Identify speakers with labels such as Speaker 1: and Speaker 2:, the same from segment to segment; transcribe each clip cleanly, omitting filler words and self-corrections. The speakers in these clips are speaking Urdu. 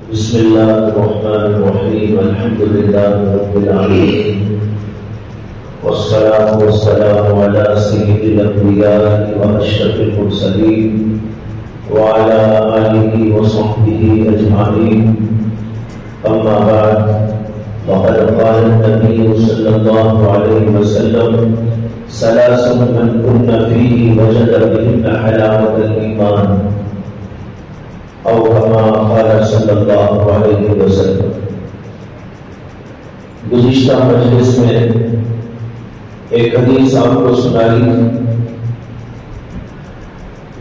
Speaker 1: بسم الله الرحمن الرحيم. الحمد لله رب العالمين، والصلاة والسلام على سيد الأنبياء وأشرف المرسلين وعلى آله وصحبه أجمعين. أما بعد، فقد قال النبي صلى الله عليه وسلم: ثلاث من كن فيه وجد بهن حلاوة الإيمان، او كما قال صلی اللہ علیہ وسلم. گزشتہ مجلس میں ایک حدیث آپ کو سنائی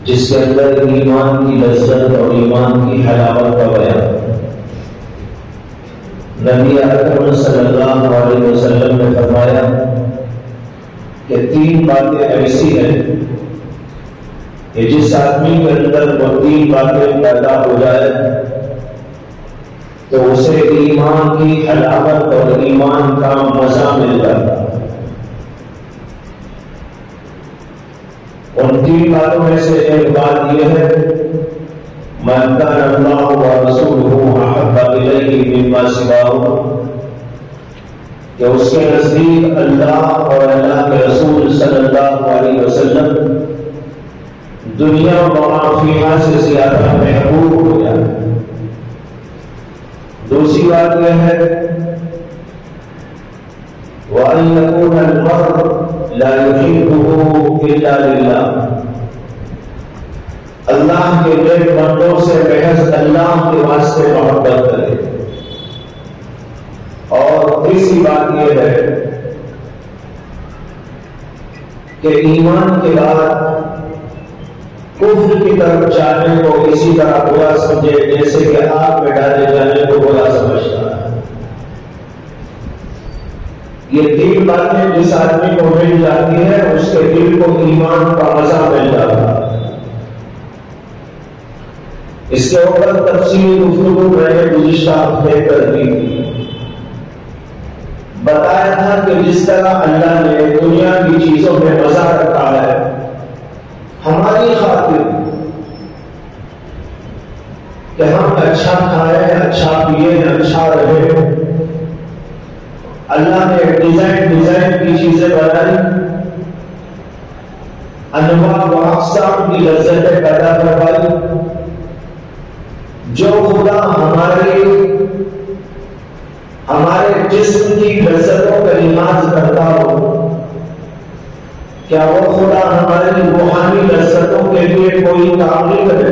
Speaker 1: جس کے اندر ایمان کی لذت اور ایمان کی حلاوت کا بیان. نبی اکرم صلی اللہ علیہ وسلم نے فرمایا کہ تین باتیں ایسی ہیں کہ جس آدمی کے اندر وہ تین باتیں پیدا ہو جائے تو اسے ایمان کی حلاوت اور ایمان کا مزہ مل جاتا. ان تین باتوں میں سے ایک بات یہ ہے: من کان اللہ ورسولہ احب الیہ مما سواہ، کہ اس کے نزدیک اللہ اور اللہ کے رسول صلی اللہ علیہ وسلم دنیا و فیہا سے زیادہ محبوب ہو جائے. دوسری بات یہ ہے: وَأَن يَكُونَ الْمَرْءُ لَا يُحِبُّهُ إِلَّا لِلَّهِ، اللہ کے نیک بندوں سے محض اللہ کے واسطے محبت کرے. اور تیسری بات یہ ہے کہ ایمان کے بعد کفر کی طرف جانے کو اسی طرح برا سمجھے جیسے کہ آگ میں ڈالے جانے کو برا سمجھتا ہے. یہ تین باتیں جس آدمی کو مل جاتی ہیں اس کے دل کو ایمان کا مزہ مل جاتا ہے. اس کے اوپر تفصیلی گفتگو میں نے گزشتہ ہفتے کر دی تھی. بتایا تھا کہ جس طرح اللہ نے دنیا کی چیزوں میں مزہ رکھا ہے ہماری خاطر کہ ہم اچھا کھائیں، اچھا پیئیں، اچھا رہیں، اللہ نے ڈیزائن کی چیزیں بنائی، انواع و اقسام کی لذتیں پیدا کروائی. جو خدا ہمارے جسم کی لذتوں کا لحاظ کرتا ہو، کیا وہ خدا ہماری روحانی لذتوں کے لیے کوئی کام نہیں کرے؟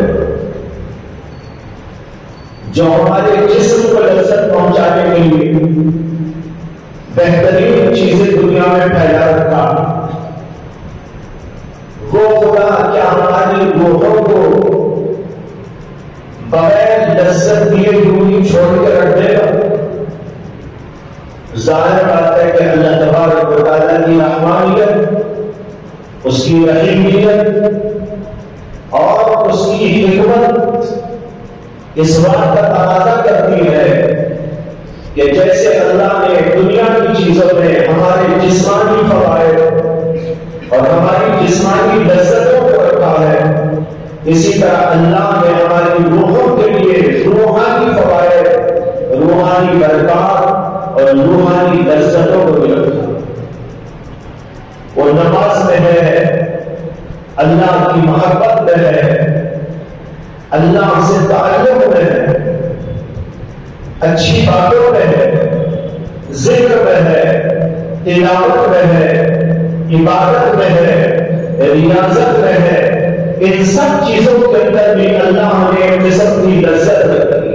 Speaker 1: جو ہمارے جسم کو لذت پہنچانے کے لیے بہترین چیزیں دنیا میں پھیلا رکھا، وہ خدا کیا ہماری روحوں کو بغیر لذت دیے یوں چھوڑ کے رکھ دے گا؟ ظاہر بات ہے کہ اللہ تبارک و تعالیٰ کی رحمانیت، اس کی رحیمیت اور اس کی حکمت اس بات کا تقاضا کرتی ہے کہ جیسے اللہ نے دنیا کی چیزوں میں ہمارے جسمانی فوائد اور ہماری جسمانی لذتوں کو رکھا ہے، اسی طرح اللہ نے ہماری روحوں کے لیے روحانی فوائد، روحانی برکات اور روحانی لذتوں کو بھی رکھا. وہ نماز میں ہے، اللہ کی محبت میں ہے، اللہ سے تعلق میں ہے، اچھی باتوں میں ہے، ذکر میں ہے، تلاوت میں ہے، عبادت میں ہے، ریاضت میں ہے. ان سب چیزوں کے اندر بھی اللہ نے ایک قسم کی لذت رکھی.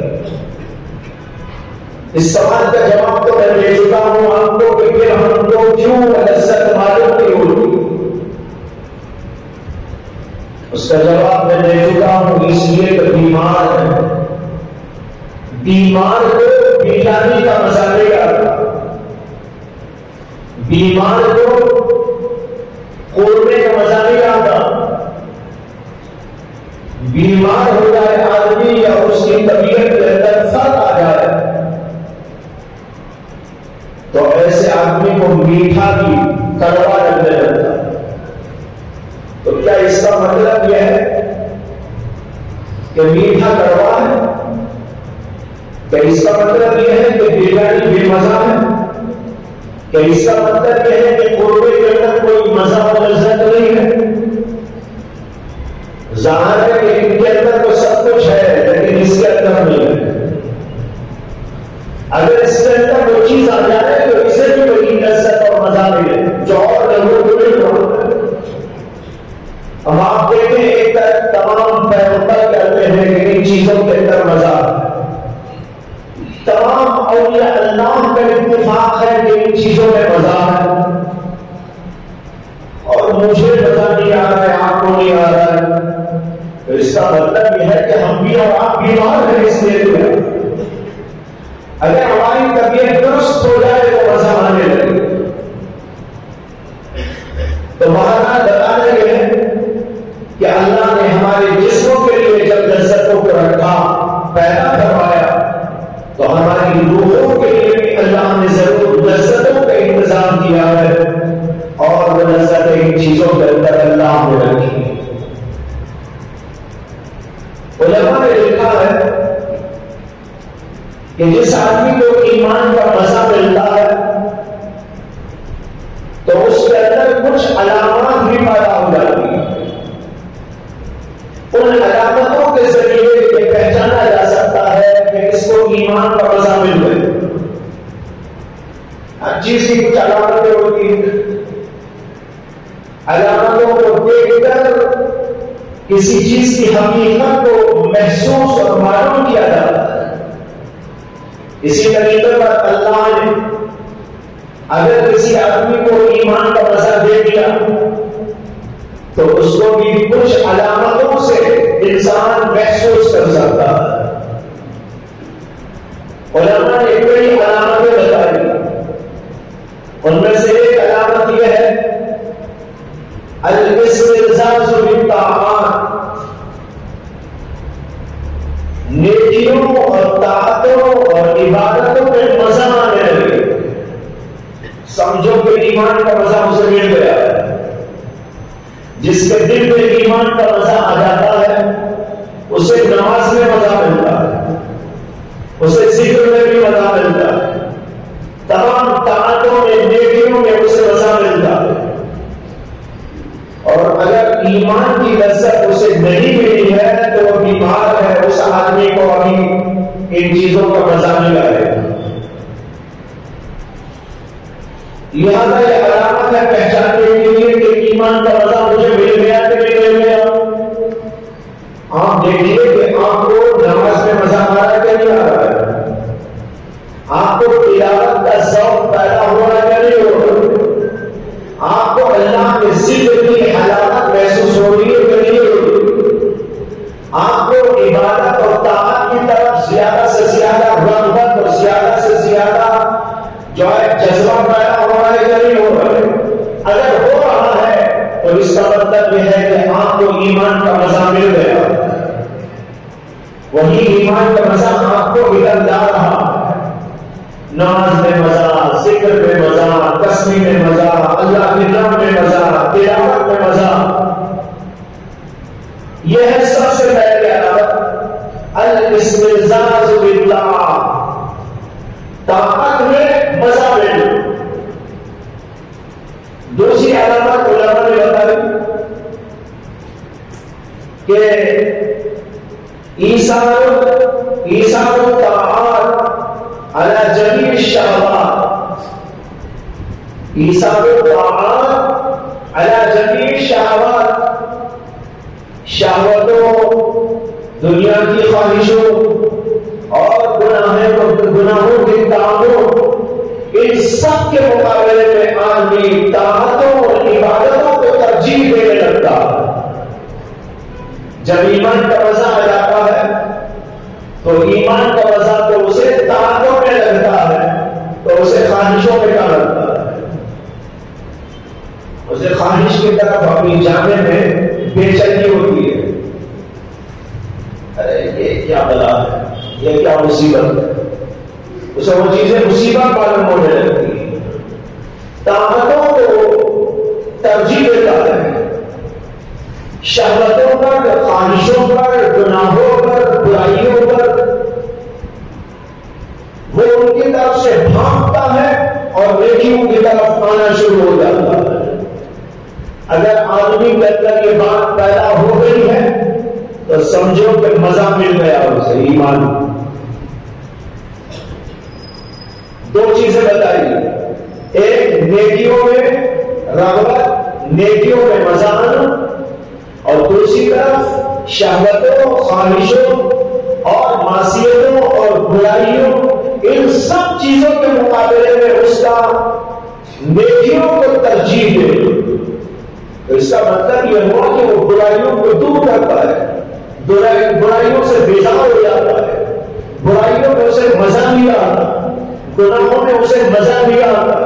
Speaker 1: اس سوال کا جواب تو میں دے چکا ہوں آپ کو کہ پھر ہم کو کیوں لذت معلوم نہیں ہوتی. اس کا جواب میں دے چکا ہوں، اس لیے کہ بیمار ہے. بیمار کو بریانی کا مزہ نہیں آتا، بیمار کو قورمے کا مزہ نہیں آتا. بیمار ہو جائے آدمی یا اس کی طبیعت کے اندر فرق آ جائے تو ایسے آدمی کو میٹھا بھی کڑوا لگنے لگتا. تو کیا اس کا مطلب یہ ہے کہ میٹھا کڑوا ہے؟ کہ اس کا مطلب یہ ہے کہ بریانی بے مزہ ہے؟ کہ اس کا مطلب یہ ہے کہ قربے کے اندر کوئی مزہ و لذت نہیں ہے؟ ظاہر ہے کہ ان کے اندر تو سب کچھ ہے لیکن اس کے اندر نہیں ہے۔ اگر اس کے اندر وہ چیز آ جائے تو اسے بھی وہی لذت اور مزہ ملے جو اور لوگوں کو نہیں ہوتا۔ ہم آپ دیکھیں ایک طرف تمام پیغمبر کہتے ہیں کہ ان چیزوں کے اندر مزہ ہے، تمام اولیاء اللہ کا اتفاق ہے کہ ان چیزوں میں مزہ ہے، اور مجھے مزہ نہیں آ رہا ہے، آپ کو نہیں آ رہا ہے، تو اس کا مطلب یہ ہے کہ ہم بھی اور آپ بیمار ہیں اس لیے۔ اگر ہماری طبیعت درست ہو جائے تو مزہ آنے لگے۔ تو بہرحال بتانا یہ ہے کہ اللہ نے ہمارے جسموں کے لیے جب لذتوں کو رکھا، پیدا کروایا، تو ہماری روحوں کے لیے بھی اللہ نے ضرور لذتوں کا انتظام کیا ہے، اور وہ لذتیں ان چیزوں کے اندر اللہ نے رکھی۔ علماء نے لکھا ہے کہ جس آدمی کو ایمان کا مزہ ملتا ہے تو اس کے اندر کچھ علامات بھی پیدا ہو جاتی ہیں۔ ان علامتوں کے ذریعے یہ پہچانا جا سکتا ہے کہ اس کو ایمان کا مزہ مل گیا۔ ہر چیز کی کچھ علامتیں ہوتی ہیں، علامتوں کو دیکھ کر کسی چیز کی حقیقت کو محسوس اور معلوم کیا جاتا ہے۔ اسی طریقے پر اللہ نے اگر کسی آدمی کو ایمان کا مزہ دے دیا تو اس کو بھی کچھ علامتوں سے انسان محسوس کر سکتا ہے۔ علماء نے کئی علامتیں بتائی، ان میں سے ایک علامت یہ ہے الاستلذاذ بالطاعات، نیکیوں اور طاعتوں اور عبادتوں میں مزہ آنے لگے۔ سمجھو کہ ایمان کا مزہ اسے مل گیا ہے۔ جس کے دل میں ایمان کا مزہ آ جاتا ہے اسے نماز میں مزہ ملتا ہے، اسے ذکر میں بھی مزہ ملتا ہے، تمام طاعتوں میں نیکیوں میں اسے مزہ ملتا ہے۔ اور اگر ایمان کی لذت اسے نہیں ملی ہے تو وہ بیمار ہے، اس آدمی کو ابھی ان چیزوں کا مزہ ملا ہے۔ لہذا یہ علامت ہے پہچاننے کے لیے کہ ایمان کا مزہ مجھے مل گیا کہ نہیں مل گیا۔ آپ دیکھیے کہ آپ کو نماز میں مزہ آ رہا ہے کہ نہیں آ رہا ہے، آپ کو تلاوت کا ذوق پیدا ہو رہا ہے کہ نہیں ہو رہا، آپ کو اللہ کے ذکر کی حلاوت محسوس ہو رہی ہے کہ نہیں ہو رہی، آپ کو عبادت اور طاعت کی طرف زیادہ سے زیادہ رغبت اور زیادہ سے زیادہ جو ہے جذبہ پیدا ہو رہا ہے کہ نہیں ہو رہا ہے۔ اگر ہو رہا ہے تو اس کا مطلب یہ ہے کہ آپ کو ایمان کا مزہ مل گیا، وہی ایمان کا مزہ آپ کو ادھر لا رہا ہے۔ نماز میں مزہ، ذکر میں مزہ، تسبیح میں مزہ، اللہ کے نام میں مزہ، تلاوت میں مزہ۔ یہ ہے سب سے پہلے علامت الاستلذاذ بالطاعات، طاعت میں مزہ لینا۔ دوسری علامت علماء نے بتائی کہ ایثار الطاعات علی جمیع الشہوات، ایثار الطاعات علی جمیع الشہوات، شہوتوں، دنیا کی خواہشوں اور گناہوں کے کاموں، ان سب کے مقابلے میں آدمی طاعتوں اور عبادتوں کو ترجیح دینے لگتا ہے۔ جب ایمان کا مزہ آ جاتا ہے تو ایمان کا مزہ تو اسے طاعتوں میں لگتا ہے، تو اسے خواہشوں میں کیا لگتا ہے، اسے خواہش کی طرف اپنی جانے میں بے چینی ہوتی ہے۔ ارے یہ کیا بلا ہے، یہ کیا مصیبت ہے، اسے وہ چیزیں مصیبت معلوم ہونے لگتی ہیں۔ طاقتوں کو ترجیح دیتا ہے، شہوتوں پر، خواہشوں پر، گناہوں پر، برائیوں پر ہوتا ہے اور نیکیوں کی طرف آنا شروع ہو جاتا ہے۔ اگر آدمی کے اندر یہ بات پیدا ہو گئی ہے تو سمجھو کہ مزہ مل گیا اسے ایمان۔ دو چیزیں بتائیے، ایک نیکیوں میں رغبت، نیکیوں میں مزہ آنا، اور دوسری طرف شہوتوں، خواہشوں اور معصیتوں اور برائیوں، ان سب چیزوں کے مقابلے میں اس کا نیکیوں کو ترجیح دے۔ تو اس کا مطلب یہ ہوا کہ وہ برائیوں کو دور کرتا ہے، برائیوں سے بیزار ہو جاتا ہے، برائیوں میں اسے مزہ نہیں آتا، گناہوں میں اسے مزہ نہیں آتا،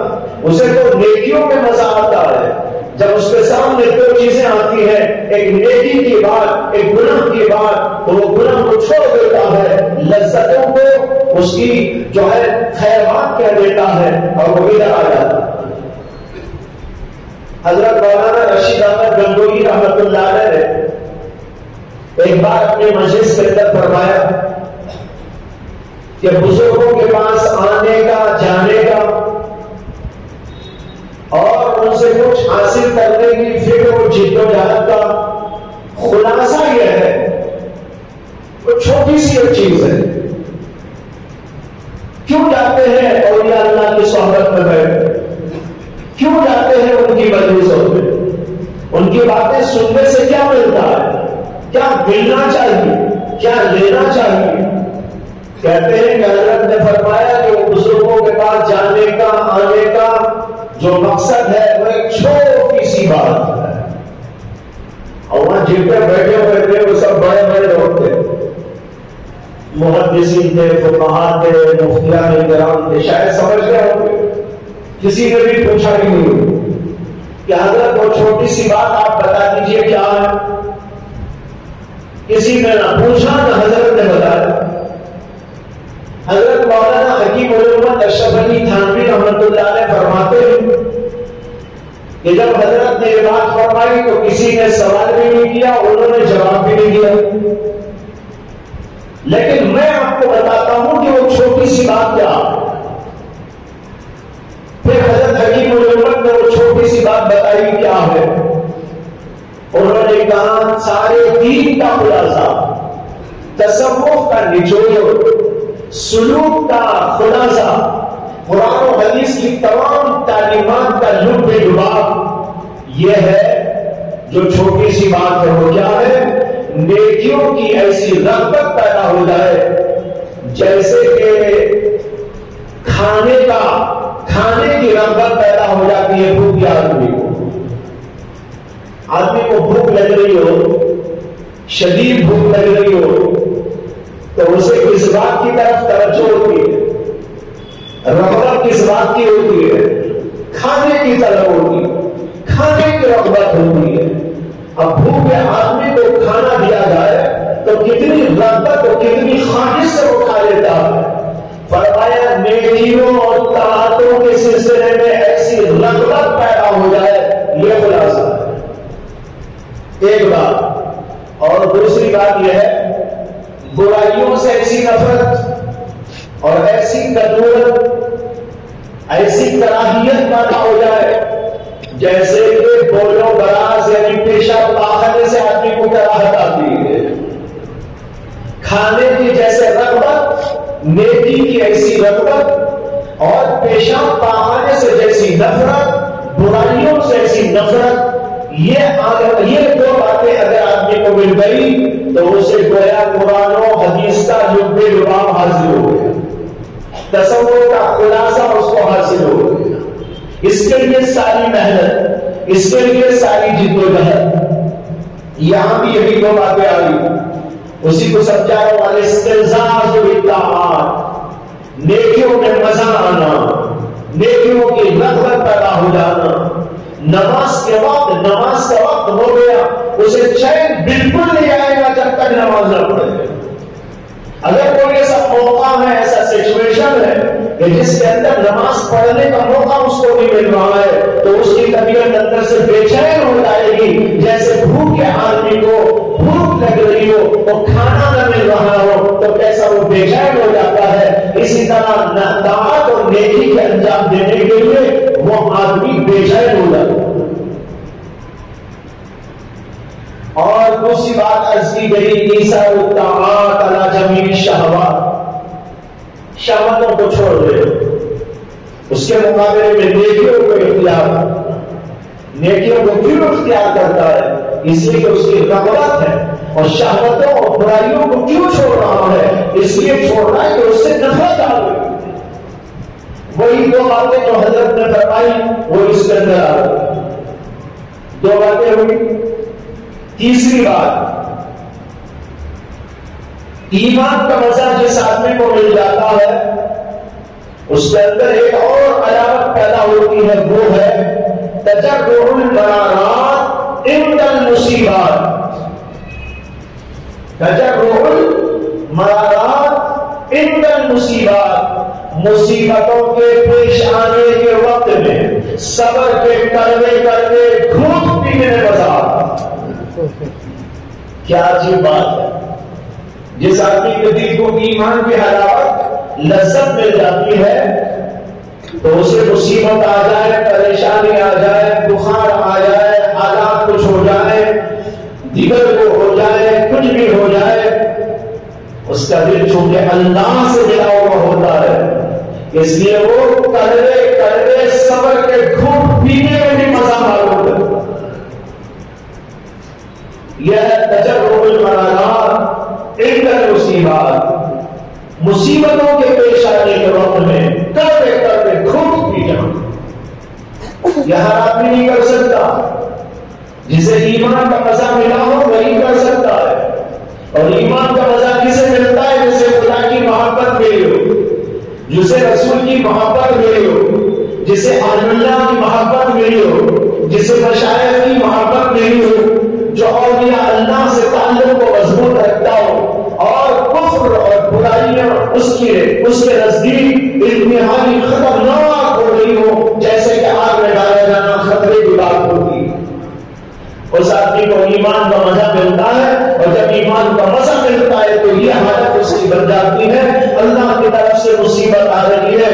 Speaker 1: اسے تو نیکیوں میں مزہ آتا ہے۔ جب اس کے سامنے دو چیزیں آتی ہیں، ایک نیکی کی بات، ایک گناہ کی بات، تو وہ گناہ کو چھوڑ دیتا ہے، لذتوں کو اس کی جو ہے خیرات کہہ دیتا ہے اور وہ ادھر آ جاتا ہے۔ حضرت مولانا رشید احمد گنگوہی رحمۃ اللہ علیہ نے ایک بار اپنے مجلس کے اندر فرمایا کہ بزرگوں کے پاس آنے کا، جانے کا اور ان سے کچھ حاصل کرنے کی فکر و جد و جہد کا خلاصہ یہ ہے، وہ چھوٹی سی ایک چیز ہے، کیوں جاتے ہیں اولیاء اللہ کی صحبت میں بیٹھ، کیوں جاتے ہیں ان کی مجلسوں میں، ان کی باتیں سننے سے کیا ملتا ہے، کیا ملنا چاہیے، کیا لینا چاہیے؟ کہتے ہیں کہ حضرت نے فرمایا کہ وہ بزرگوں کے پاس جانے کا، آنے کا جو مقصد ہے وہ ایک چھوٹی سی بات ہے، اور وہاں جن پہ بیٹھے ہوئے تھے وہ سب بڑے بڑے لوگ تھے، محدثین تھے، فقہاء تھے، مفتیان کرام تھے، شاید سمجھ گئے ہوں گے، کسی نے بھی پوچھا ہی نہیں کہ حضرت وہ چھوٹی سی بات آپ بتا دیجئے کیا ہے، کسی نے نہ پوچھا نہ حضرت نے بتایا۔ حضرت مولانا حکیم علومت اشرف علی تھانوی رحمۃ اللہ علیہ فرماتے ہیں کہ جب حضرت نے یہ بات فرمائی تو کسی نے سوال بھی نہیں کیا، انہوں نے جواب بھی نہیں دیا، لیکن میں آپ کو بتاتا ہوں کہ وہ چھوٹی سی بات کیا ہے۔ پھر حضرت حکیم علومت نے وہ چھوٹی سی بات بتائی کیا ہے، انہوں نے کہا سارے دین کا خلاصہ، تصوف کا نچوڑ، سلوک کا خلاصہ، قرآن و حدیث کی تمام تعلیمات کا لب لباب یہ ہے جو چھوٹی سی بات ہے۔ وہ کیا ہے؟ نیکیوں کی ایسی رغبت پیدا ہو جائے جیسے کہ کھانے کی رغبت پیدا ہو جاتی ہے بھوک آدمی کو بھوک لگ رہی ہو، شدید بھوک لگ رہی ہو تو اسے کس بات کی طرف توجہ ہوتی ہے؟ رغبت کس بات کی ہوتی ہے؟ کھانے کی طرف ہوتی ہے، کھانے کی رغبت ہوتی ہے۔ اب بھوکے آدمی کو کھانا دیا جائے تو کتنی رغبت اور کتنی خواہش سے وہ کھا لیتا ہے۔ فرمایا نیکیوں اور طاعتوں کے سلسلے میں ایسی رغبت پیدا ہو جائے، یہ خلاصہ ہے۔ ایک بات، اور دوسری بات یہ ہے برائیوں سے ایسی نفرت اور ایسی کدورت، ایسی کراہیت پیدا ہو جائے جیسے کہ بولو براز یعنی پیشاب پاخانے سے آدمی کو کراہت آتی ہے، کھانے کی جیسے رغبت، نیکی کی ایسی رغبت، اور پیشاب پاخانے سے جیسی نفرت، برائیوں سے ایسی نفرت، یہ دو باتیں اگر آدمی کو مل گئی تو اسے گویا قرآن و حدیث کا لب لباب حاصل ہو گیا، تصور کا خلاصہ اس کو حاصل ہو گیا۔ اس کے لیے ساری محنت، اس کے لیے ساری جد و جہد، یہاں بھی یہی دو باتیں آ گئی، اسی کو سمجھانے والے استلزاز بالطاعات، نیکیوں میں مزہ آنا، نیکیوں کی رغبت پیدا ہو جانا۔ نماز کا وقت ہو گیا، اسے چین بالکل نہیں آئے گا جب تک نماز نہ پڑھے۔ اگر کوئی ایسا موقع ہے، ایسا سچویشن ہے کہ جس کے اندر نماز پڑھنے کا موقع اس کو نہیں مل رہا ہے تو اس کی طبیعت اندر سے بے چین ہو جائے گی، جیسے بھوک کے آدمی کو بھوک لگ رہی ہو، وہ کھانا نہ مل رہا ہو تو کیسا وہ بے چین ہو جاتا ہے۔ اسی طرح طاعت اور نیکی نیکی کے انجام دینے کے لیے وہ آدمی بے چین ہو جاتا ہے۔ اور دوسری بات عرض کی گئی ایثار الطاعات علی جمیع الشہوات، شہوتوں کو چھوڑ دے، اس کے مقابلے میں نیکیوں کو اختیار، نیکیوں کو کیوں اختیار کرتا ہے؟ اس لیے کہ اس کی رغبت ہے، اور شہوتوں اور برائیوں کو کیوں چھوڑ رہا ہے؟ اس لیے چھوڑ رہا ہے کہ اس سے نفرت آ گئی۔ وہی دو باتیں جو حضرت نے فرمائی وہ اس کے اندر آ گئی، دو باتیں ہوئی۔ تیسری بات، ایمان کا مزہ جس آدمی کو مل جاتا ہے اس کے اندر ایک اور علامت پیدا ہوتی ہے، وہ ہے تجرع المرارات عند المصیبات۔ تجرع المرارات عند المصیبات، مصیبتوں کے پیش آنے کے وقت میں صبر کے کرنے کرنے گھوٹ پینے میں مزہ آتا۔ کیا عجیب بات ہے، جس آدمی کے دل کو ایمان کی حلاوت لذت مل جاتی ہے تو اسے مصیبت آ جائے، پریشانی آ جائے، بخار آ جائے، حالات کچھ ہو جائے، دیگر کو ہو جائے، کچھ بھی ہو جائے، اس کا دل چونکہ اللہ سے ملا ہوا ہوتا ہے، اس لیے وہ کڑوے کڑوے صبر کے گھونٹ پینے میں بھی مزہ معلوم کرتا ہے۔ یہ تجرع المرارات عند المصیبات، مصیبتوں کے پیش آنے کے وقت میں کڑوے کڑوے گھونٹ پی جانا، یہ ہر آدمی نہیں کر سکتا۔ جسے ایمان کا مزہ ملا ہو وہی کر سکتا ہے، اور ایمان کا مزہ کسے ملتا ہے؟ جسے خدا کی محبت ملی ہو، جسے رسول کی محبت ملی ہو، جسے اللہ کی محبت ملی ہو، جسے مشائخ کی محبت ملی ہو، جو اولیاء اللہ سے تعلق کو مضبوط رکھتا ہو، اور کفر اور برائیاں اس کے نزدیک انتہائی خطرناک ہو رہی ہو، جیسے کہ آگ میں ڈالا جانا خطرے کی بات ہوتی ہے، اس آدمی کو ایمان کا مزہ ملتا ہے، اور جب ایمان کا مزہ ملتا ہے تو یہ حالت اس کی بن جاتی ہے، اللہ کی طرف سے مصیبت آ رہی ہے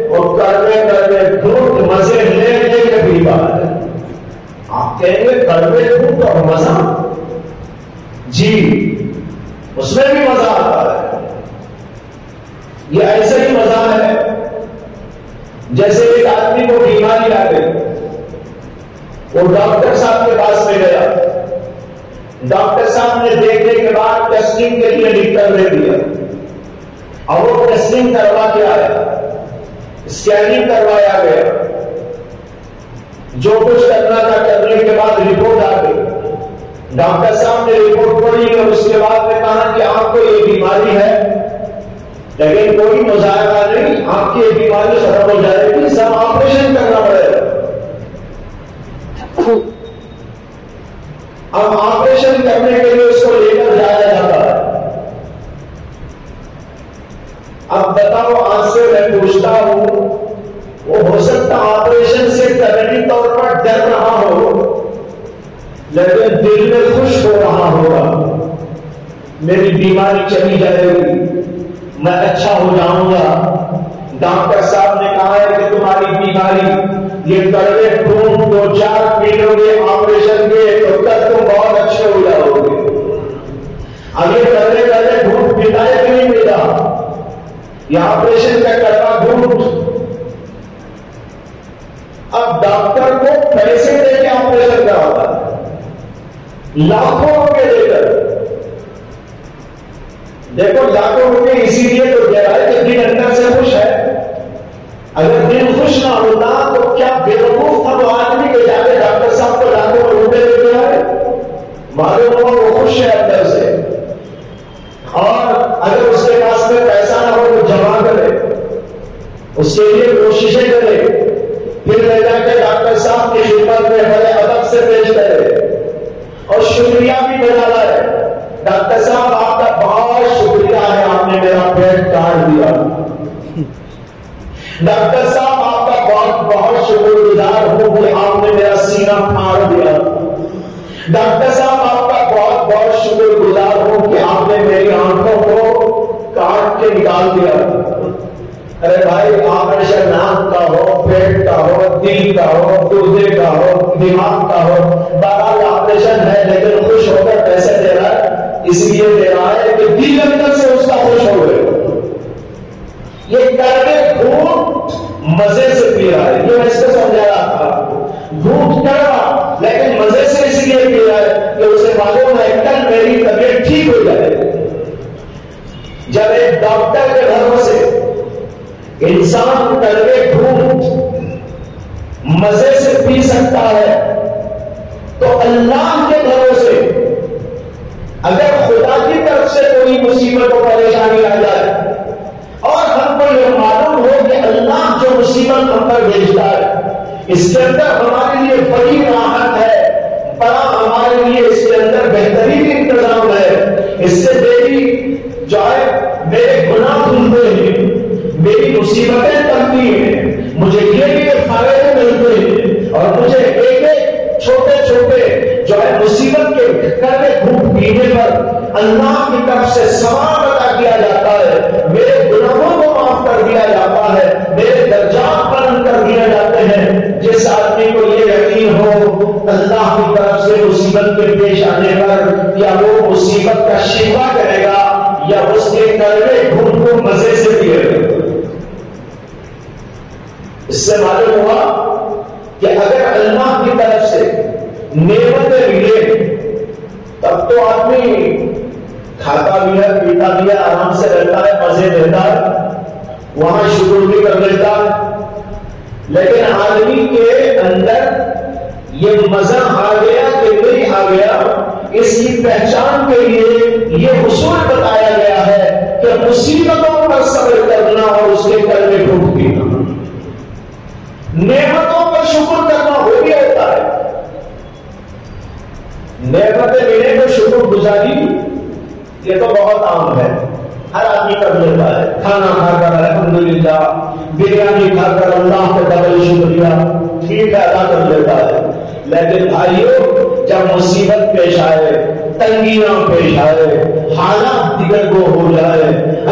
Speaker 1: اور کڑوے کڑوے گھونٹ مزے لے لے کے بھی بات ہے۔ آپ کہیں گے کڑوے گھونٹ اور مزہ؟ جی، اس میں بھی مزہ آتا ہے۔ یہ ایسے ہی مزہ ہے جیسے ایک آدمی کو بیماری آ گئی، وہ ڈاکٹر صاحب کے پاس میں گیا، ڈاکٹر صاحب نے دیکھنے کے بعد ٹیسٹنگ کے لیے لکھ کر دے دیا، اور وہ ٹیسٹنگ کروا کے آیا، اسکیننگ کروایا گیا، جو کچھ کرنا تھا کرنے کے بعد رپورٹ آ گئی۔ ڈاکٹر صاحب نے رپورٹ پڑھی اور اس کے بعد میں کہا کہ آپ کو یہ بیماری ہے، لیکن کوئی مظاہرہ نہیں، آپ کی یہ بیماری ختم ہو جائے گی، سب آپریشن کرنا پڑے گا۔ اب آپریشن کرنے کے لیے اس کو لے کر جایا جاتا ہے۔ اب بتاؤ، آج سے میں پوچھتا ہوں، وہ ہو سکتا آپریشن سے قدرتی طور پر ڈر رہا ہو، لیکن دل میں خوش ہو رہا ہوگا، میری بیماری چلی جائے گی، میں اچھا ہو جاؤں گا۔ ڈاکٹر صاحب نے کہا ہے کہ تمہاری بیماری یہ کڑوے گھونٹ 2-4 پیلو گے آپریشن کے تو تک تم بہت اچھے ہو جاؤ گے۔ اب یہ کڑوے گھونٹ پیتا ہے کہ نہیں پیتا؟ یہ آپریشن کا کڑوا گھونٹ، اب ڈاکٹر کو پیسے دے کے آپریشن کراتا ہے، لاکھوں روپے دے کر۔ دیکھو لاکھوں روپے اسی لیے تو دے رہا ہے کہ دل اندر سے خوش ہے، اگر دل خوش نہ ہوتا تو کیا بیوقوف تھا وہ آدمی کے جا کے ڈاکٹر صاحب کو لاکھوں روپے دے دیا ہے؟ معلوم ہوا وہ خوش ہے اندر سے، اور اگر اس کے پاس میں پیسہ نہ ہو تو جمع کرے، اس کے لیے کوششیں کرے، پھر لے جا کے ڈاکٹر صاحب کی خدمت میں بڑے ادب سے پیش کرے اور شکریہ بھی بجا لائے، ڈاکٹر صاحب آپ کا بہت شکریہ ہے، آپ نے میرا پیٹ کاٹ دیا، ڈاکٹر صاحب آپ کا بہت بہت شکر گزار ہوں کہ آپ نے میرا سینہ پھاڑ دیا، ڈاکٹر صاحب آپ کا بہت بہت شکر گزار ہوں کہ آپ نے میری آنکھوں کو کاٹ کے نکال دیا، ارے بھائی آپریشن ناک کا ہو، پیٹ کا ہو، دل کا ہو، گردے کا ہو، دماغ کا ہو، بہرحال آپریشن ہے لیکن خوش ہو کر پیسے دے رہا ہے، اس لیے دے رہا ہے کہ دل اندر سے اس کا خوش ہو گئے. یہ کڑوے گھونٹ مزے سے پی رہا ہے. یہ میں اس کو سمجھا رہا تھا، گھونٹ کڑوا لیکن مزے سے اس لیے پی رہا ہے کہ اسے معلوم ہے کل میری طبیعت ٹھیک ہو جائے. جب ایک ڈاکٹر کے گھروں سے انسان کڑوے گھونٹ مزے سے پی سکتا ہے تو اللہ کے گھروں سے اگر خدا کی طرف سے کوئی مصیبت و پریشانی آ جائے اور ہم کو یہ معلوم ہو کہ اللہ جو مصیبت ہم پر بھیجتا ہے اس کے اندر ہمارے لیے بڑی راحت ہے، بڑا ہمارے لیے اس کے اندر بہترین انتظام ہے، اس سے میری جو ہے میرے گناہ دھلتے ہیں، میری مصیبتیں ٹلتی ہیں، مجھے یہ فائدے ملتے ہیں، اور مجھے ایک ایک چھوٹے چھوٹے جو ہے مصیبت کے کڑوے گھونٹ پینے پر اللہ کی طرف سے ثواب عطا کیا جاتا ہے، میرے گناہوں کو معاف کر دیا جاتا ہے، میرے درجات بلند کر دیے جاتے ہیں. جس آدمی کو یہ یقین ہو اللہ کی طرف سے مصیبت کے پیش آنے پر یا وہ مصیبت کا شفا کرے گا یا اس کے کڑوے گھونٹ کو مزے سے پیے گا. اس سے معلوم ہوا کہ اگر اللہ کی طرف سے نعمتیں ملے تب تو آدمی کھاتا بھی ہے، پیتا بھی ہے، آرام سے رہتا ہے، مزے لیتا ہے، وہاں شکر بھی کر لیتا ہے. لیکن آدمی کے اندر یہ مزہ آ گیا کہ نہیں آ گیا، اس کی پہچان کے لیے یہ اصول بتایا گیا ہے کہ مصیبتوں پر صبر کرنا اور اس کے کڑوے گھونٹ پینا. نعمتوں پر شکر کرنا وہ بھی ہوتا ہے، نعمتیں ملے تو شکر گزاری یہ تو بہت عام ہے، ہر آدمی کر لیتا ہے. کھانا کھا کر الحمدللہ، بریانی کھا کر اللہ کا ڈبل شکریہ ٹھیک ہے ادا کر لیتا ہے. لیکن بھائیو جب مصیبت پیش آئے، تنگیاں پیش آئے، حالات دیگر کو ہو جائے،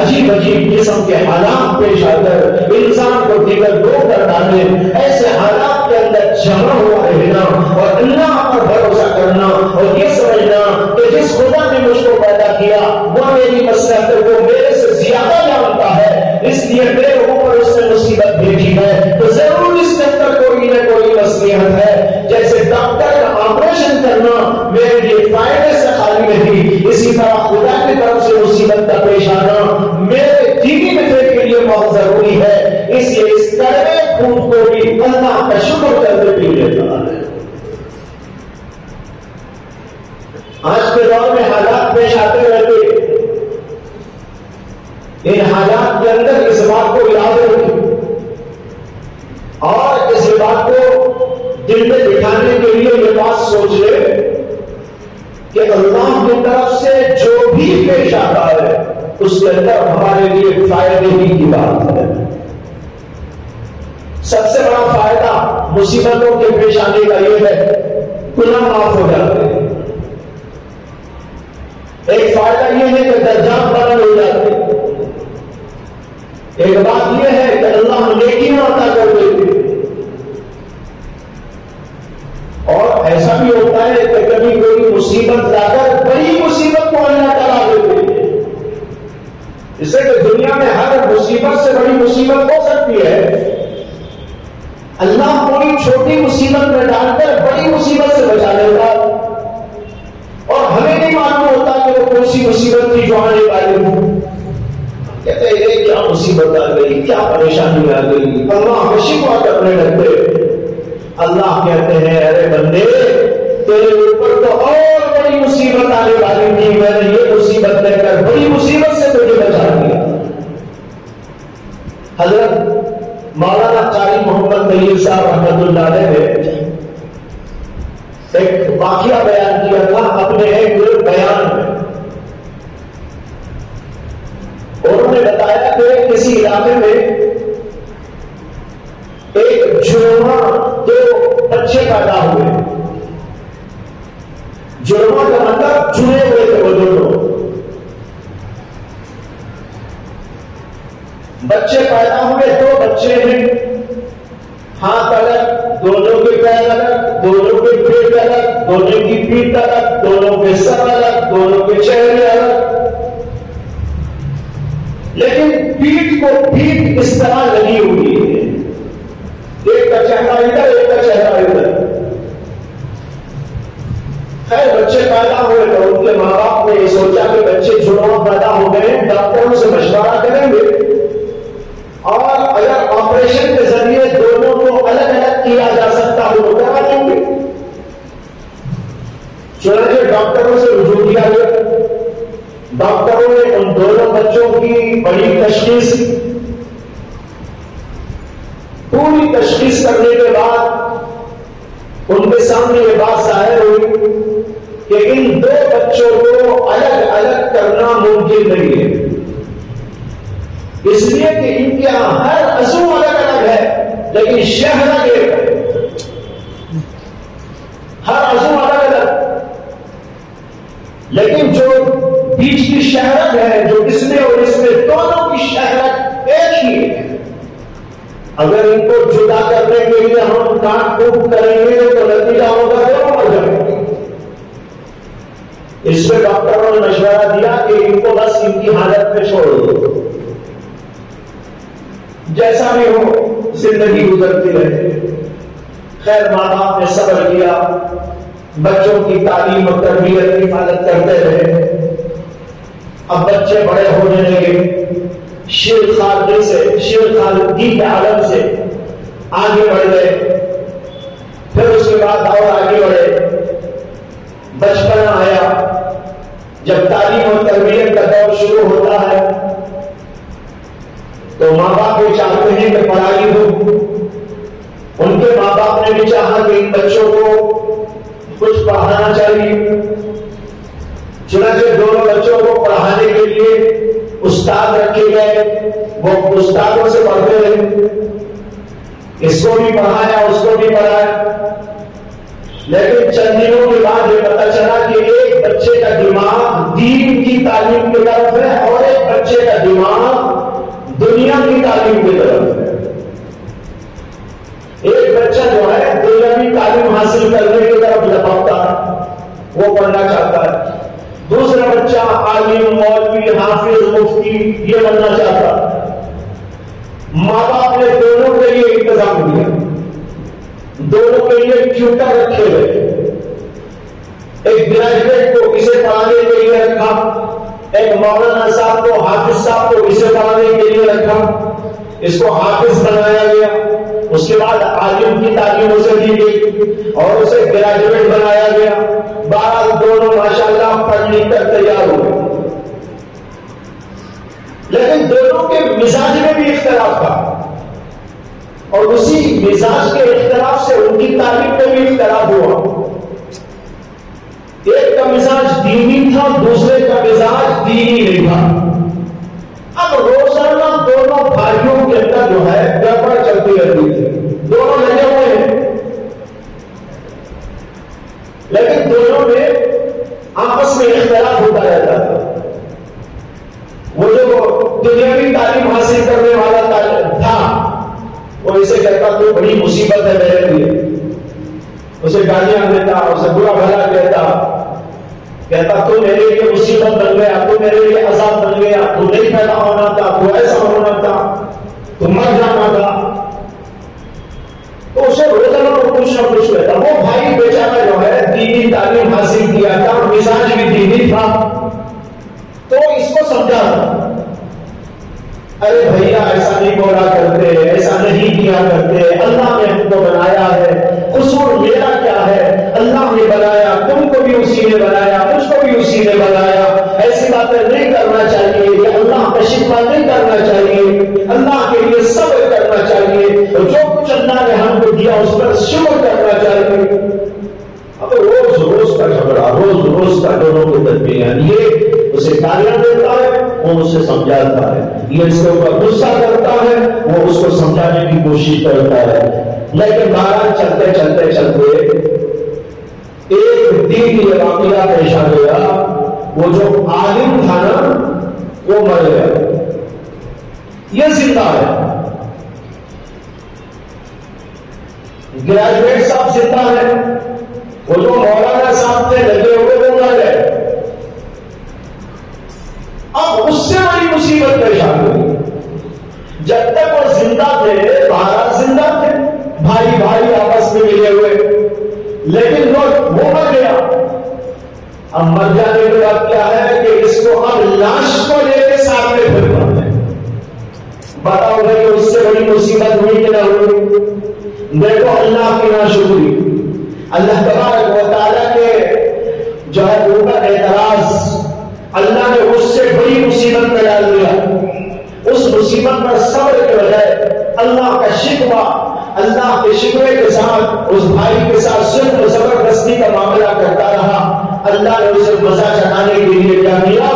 Speaker 1: عجیب عجیب قسم کے حالات پیش آ کر انسان کو دیگر کو کر ڈالے، ایسے حالات کے اندر جمع ہوا رہنا اور اللہ پر بھروسہ کرنا اور یہ سمجھنا کہ جس خدا نے مجھ کو پیدا کیا وہ میری مصلحت کو میرے سے زیادہ جانتا ہے، اس لیے میرے اوپر اس نے مصیبت بھیجی ہے تو ضرور اس کے اندر کوئی نہ کوئی مصلحت ہے. جیسے ڈاکٹر کا آپریشن کرنا میرے لیے فائدے سے خالی نہیں، اسی طرح خدا کی طرف سے مصیبت کا پیش آنا میرے دینی نفع کے لیے بہت ضروری ہے. اس لیے اس کڑوے گھونٹ کو بھی اللہ کا شکر کرتے پی لیتا ہے. آج کے دور میں حالات پیش آتے رہتے، ان حالات کے اندر اس بات کو یاد رکھیں اور اس بات کو دل میں بٹھانے کے لیے یہ بات سوچ لے کہ اللہ کی طرف سے جو بھی پیش آتا ہے اس کے اندر ہمارے لیے فائدے ہی کی بات ہے. سب سے بڑا فائدہ مصیبتوں کے پیش آنے کا یہ ہے گناہ معاف ہو جاتے ہیں. ایک فائدہ یہ ہے کہ درجات بلند ہو جاتے ہیں. ایک بات یہ ہے کہ اللہ نیکیاں عطا کر دیتے. اور ایسا بھی ہوتا ہے کہ کبھی کوئی مصیبت لا کر بڑی مصیبت کو اللہ ٹلا دیتے ہیں. اس سے کہ دنیا میں ہر مصیبت سے بڑی مصیبت ہو سکتی ہے، اللہ کوئی چھوٹی مصیبت میں ڈال کر بڑی مصیبت سے بچا لیتا اور ہمیں نہیں معلوم ہوتا کہ وہ کون سی مصیبت تھی جو آنے والی ہو. کہتے ہیں کیا مصیبت آ گئی، کیا پریشانی آ گئی، اللہ ہمیں شکوہ کرنے لگتے. اللہ کہتے ہیں ارے بندے تیرے اوپر تو اور بڑی مصیبت آنے والی تھی، میں نے یہ مصیبت لے کر بڑی مصیبت سے تجھے بچا دیا. حضرت مولانا قاری محمد طیب صاحب رحمۃ اللہ علیہ نے ایک واقعہ بیان کیا تھا اپنے ایک بیان میں. انہوں نے بتایا کہ کسی علاقے میں ایک جڑواں دو بچے پیدا ہوئے. جڑواں کا مطلب جڑے ہوئے تھے وہ دونوں. بچے پیدا ہوئے، 2 بچے ہیں، ہاتھ الگ، دونوں کے پیر الگ، دونوں کے پیٹ الگ، دونوں کی پیٹھ الگ، دونوں کے سر الگ، دونوں کے چہرے الگ، لیکن پیٹھ کو پیٹھ اس طرح لگی ہوئی ہے، ایک کا چہرہ ادھر، ایک کا چہرہ ادھر۔ خیر بچے پیدا ہوئے تو ان کے ماں باپ نے یہ سوچا کہ بچے جڑواں پیدا ہو گئے، ڈاکٹروں سے مشورہ کریں گے اور اگر آپریشن کے ذریعے دونوں کو الگ الگ کیا جا سکتا ہو تو کروا دیں گے۔ چنانچہ ڈاکٹروں سے رجوع کیا گیا، ڈاکٹروں نے ان دونوں بچوں کی بڑی تشخیص، پوری تشخیص کرنے کے بعد ان کے سامنے یہ بات ظاہر ہوئی کہ ان 2 بچوں کو الگ الگ کرنا ممکن نہیں ہے، اس لیے کہ ان کے ہر عضو الگ الگ ہے لیکن شہرت ایک ہے، ہر عضو الگ الگ، لیکن جو بیچ کی شہرت ہے، جو اس میں اور اس میں دونوں کی شہرت ایک ہی ہے۔ اگر ان کو جدا کرنے کے لیے ہم کاٹ کوٹ کریں گے تو نتیجہ ہوگا کہ مر جائیں گے۔ اس میں ڈاکٹروں نے مشورہ دیا کہ ان کو بس ان کی حالت میں چھوڑ دو، جیسا بھی ہو زندگی گزرتی رہے۔ خیر ماں باپ نے صبر کیا، بچوں کی تعلیم اور تربیت کی حفاظت کرتے رہے۔ اب بچے بڑے ہونے لگے، شیر خالدی کے عالم سے آگے بڑھ گئے، پھر اس کے بعد اور آگے بڑھے، بچپنا آیا، جب تعلیم اور تربیت کا دور شروع ہوتا ہے تو ماں باپ یہ چاہتے ہیں کہ پڑھائی ہو۔ ان کے ماں باپ نے بھی چاہا کہ ان بچوں کو کچھ پڑھانا چاہیے، چنانچہ دونوں بچوں کو پڑھانے کے لیے استاد رکھے گئے، وہ استادوں سے پڑھتے رہے، اس کو بھی پڑھایا اس کو بھی پڑھایا، لیکن چند دنوں کے بعد یہ پتا چلا کہ ایک بچے کا دماغ دین کی تعلیم کی طرف ہے اور ایک بچے کا دماغ دنیا کی تعلیم کی طرف ہے۔ ایک بچہ جو ہے دنیاوی تعلیم حاصل کرنے کی طرف لپکتا ہے، وہ پڑھنا چاہتا ہے، دوسرا بچہ عالم، مولوی، حافظ، مفتی یہ بننا چاہتا ہے۔ ماں باپ نے دونوں کے لیے انتظام دیا، دونوں کے لیے ٹیوٹر رکھے ہوئے، ایک گریجویٹ کو اسے پڑھانے کے لیے رکھا، ایک مولانا صاحب کو، حافظ صاحب کو اسے پڑھانے کے لیے رکھا، اس کو حافظ بنایا گیا، اس کے بعد عالم کی تعلیم اسے دی گئی اور اسے گریجویٹ بنایا گیا۔ بہرحال دونوں ماشاءاللہ پڑھ لکھ کر تیار ہوئے، لیکن دونوں کے مزاج میں بھی اختلاف تھا اور اسی مزاج کے اختلاف سے ان کی تعلیم میں بھی اختلاف ہوا۔ ایک کا مزاج دینی تھا، دوسرے کا مزاج دینی نہیں تھا۔ اب روزانہ دونوں بھائیوں کے اندر جو ہے گڑبڑ چلتی رہتی تھی، دونوں لگے ہوئے ہیں لیکن دونوں میں آپس میں اختلاف ہوتا رہتا تھا۔ وہ جو دنیاوی تعلیم حاصل کرنے والا تھا وہ اسے کہتا تو بڑی مصیبت ہے میرے لیے، اسے گالیاں دیتا، اسے برا بھلا کہتا تو میرے لیے مصیبت بن گیا، تو میرے لیے عذاب بن گیا، تو نہیں پیدا ہونا تھا، تو ایسا ہونا تھا، تو مر جانا تھا۔ تو اسے روزانہ کو کچھ نہ کچھ کہتا۔ وہ بھائی بیچارہ جو ہے دینی تعلیم حاصل کیا تھا، مزاج بھی دینی تھا، تو اس کو سمجھا، ارے بھیا ایسا نہیں بولا کرتے، ایسا نہیں کیا کرتے، اللہ نے ہم کو بنایا ہے، قصور میرا کیا ہے، اللہ نے بنایا، تم کو بھی اسی نے بنایا، مجھ کو بھی اسی نے بنایا، ایسی باتیں نہیں کرنا چاہیے، یہ اللہ کا شکوہ نہیں کرنا چاہیے، اللہ کے لیے صبر کرنا چاہیے، جو کچھ اللہ نے ہم کو دیا اس پر شکر کرنا چاہیے۔ اب روز روز کا جھگڑا، روز روز کا دونوں کے درمیان، یہ اسے گالیاں دیتا ہے، وہ اسے سمجھاتا ہے، یہ اس کے اوپر غصہ کرتا ہے، وہ اس کو سمجھانے کی کوشش کرتا ہے، لیکن بہرحال چلتے چلتے چلتے ایک دن یہ واقعہ پیش آ گیا، وہ جو عالم تھا نا وہ مر گیا۔ یہ زندہ ہے. گریجویٹ صاحب زندہ ہے، وہ جو مولانا صاحب تھے لگے ہوئے وہ مر گئے. اب اس سے بڑی مصیبت پیش آ گئی. جب تک وہ زندہ تھے مہاراج زندہ تھے، بھائی بھائی آپس میں ملے ہوئے، لیکن وہ مر گیا. اب مر جانے کے بعد کیا ہے کہ اس کو اب لاش کو لے کے ساتھ میں پھر پڑتے ہیں. بتاؤ بھائی اس سے بڑی مصیبت ہوئی کہ نہ ہوئی؟ دیکھو اللہ کی ناشکری، اللہ تبارک و تعالیٰ کے جو ہے اوپر اعتراض، اللہ نے اس سے بڑی مصیبت میں ڈال دیا. اس مصیبت پر صبر کے بجائے اللہ کا شکوہ، اللہ کے شکوے کے ساتھ اس بھائی کے ساتھ صرف زبردستی کا معاملہ کرتا رہا. اللہ نے اسے مزہ چکانے کے لیے کیا کیا؟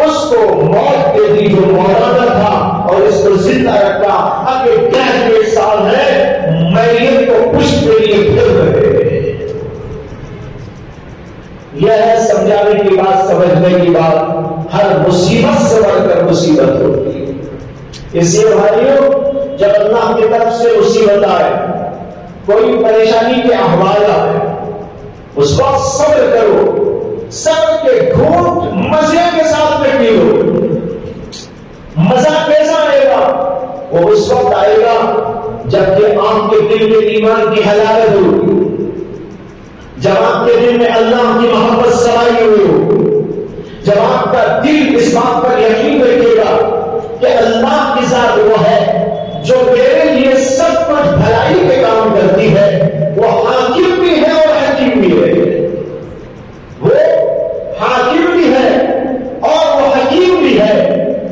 Speaker 1: اس کو موت دے دی جو مولانا تھا، اور اس کو زندہ رکھا. اب یہ گریجویٹ سال ہے، میت کو پشت کے لیے پھر رہے. یہ ہے سمجھانے کی بات، سمجھنے کی بات. ہر مصیبت سے بڑھ کر مصیبت ہوتی ہے. اس لیے بھائیوں، جب اللہ کی طرف سے مصیبت آئے، کوئی پریشانی کے احوال آئے، اس وقت صبر کرو. صبر کے گھونٹ مزے کے ساتھ میں پیو. مزہ کیسا آئے گا؟ وہ اس وقت آئے گا جب کہ آپ کے دل میں ایمان کی حلاوت ہوگی، جب آپ کے دل میں اللہ کی محبت سمائی ہوئی ہو، جب آپ کا دل اس بات پر یقین رکھے گا کہ اللہ کی ذات وہ ہے جو میرے لیے سب کچھ بھلائی کے کام کرتی ہے. وہ حاکم بھی ہے اور حکیم بھی ہے. وہ حاکم بھی ہے اور وہ حکیم بھی ہے.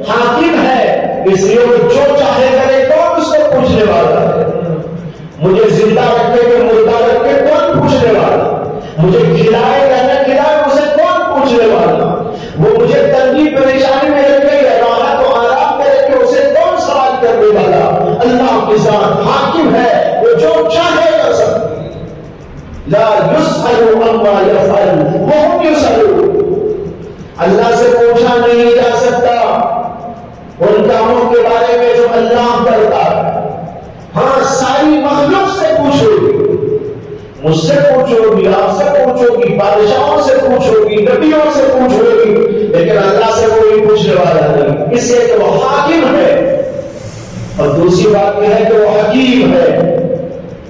Speaker 1: حاکم ہے اس لیے وہ جو چاہے کرے، کون اس کو پوچھنے والا ہے؟ مجھے زندہ رکھے کہ مردہ رکھے، کون پوچھنے والا؟ مجھے کھلائے یا نہ کھلائے، اسے کون پوچھنے والا؟ وہ مجھے تنگی پریشانی میں رکھے یا راحت و آرام میں رکھے، اسے کون سوال کرنے والا؟ اللہ کے ساتھ حاکم ہے، وہ جو چاہے کر سکتا. لا يسأل عما يفعل وهم يسألون. اللہ سے پوچھا نہیں جا سکتا ان کاموں کے بارے میں جو اللہ کرتا ہے. ہاں ساری مخلوق سے پوچھو گی، مجھ سے پوچھو گی، آپ سے پوچھو گی، بادشاہوں سے پوچھو گی، نبیوں سے پوچھو گی، لیکن اللہ سے کوئی پوچھنے والا نہیں. اس لیے کہ وہ حاکم ہے، اور دوسری بات یہ ہے کہ وہ حکیم ہے.